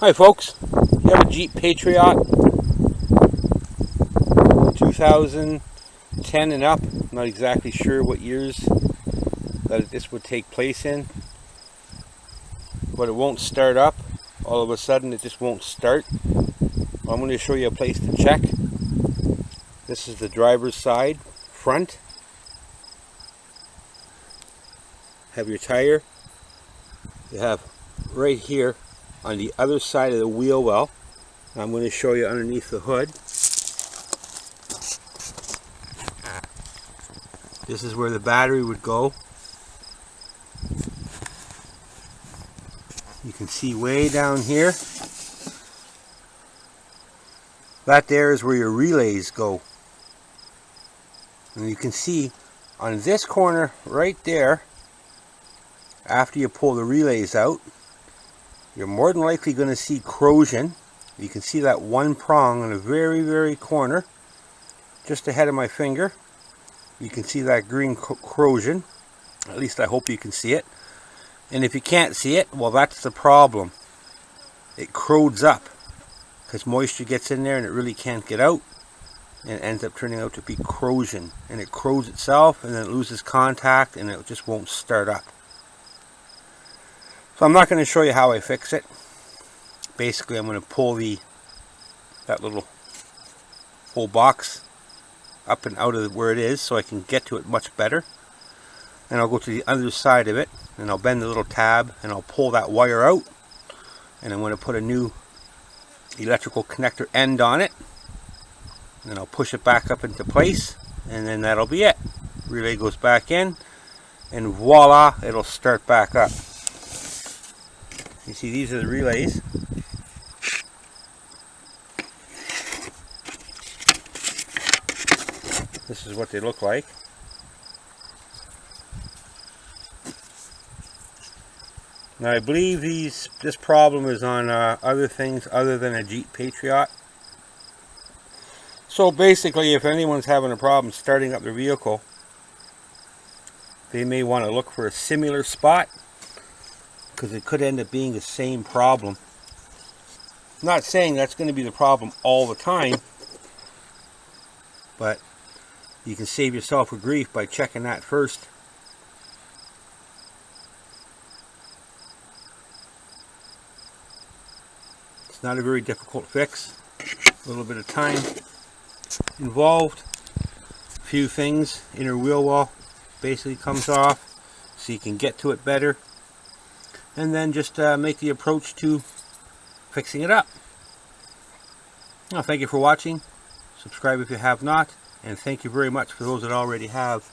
Hi folks, you have a Jeep Patriot 2010 and up. I'm not exactly sure what years that this would take place in, but it won't start up. All of a sudden it just won't start. I'm going to show you a place to check. This is the driver's side, front. Have your tire. You have right here on the other side of the wheel well. I'm going to show you underneath the hood. This is where the battery would go. You can see way down here. That there is where your relays go. And you can see on this corner right there, after you pull the relays out, you're more than likely going to see corrosion. You can see that one prong in the very corner, just ahead of my finger. You can see that green corrosion. At least I hope you can see it. And if you can't see it, well, that's the problem. It corrodes up because moisture gets in there and it really can't get out, and it ends up turning out to be corrosion. And it corrodes itself, and then it loses contact, and it just won't start up. So I'm not going to show you how I fix it. Basically, I'm going to pull that little whole box up and out of where it is so I can get to it much better. And I'll go to the other side of it, and I'll bend the little tab, and I'll pull that wire out, and I'm going to put a new electrical connector end on it, and I'll push it back up into place, and then that'll be it. Relay goes back in, and voila, it'll start back up. You see, these are the relays. This is what they look like. Now I believe this problem is on other things other than a Jeep Patriot. So basically, if anyone's having a problem starting up their vehicle, they may want to look for a similar spot, because it could end up being the same problem. I'm not saying that's going to be the problem all the time, but you can save yourself a grief by checking that first. It's not a very difficult fix. A little bit of time involved. A few things. Inner wheel well basically comes off so you can get to it better. And then just make the approach to fixing it up. Well, thank you for watching. Subscribe if you have not. And thank you very much for those that already have.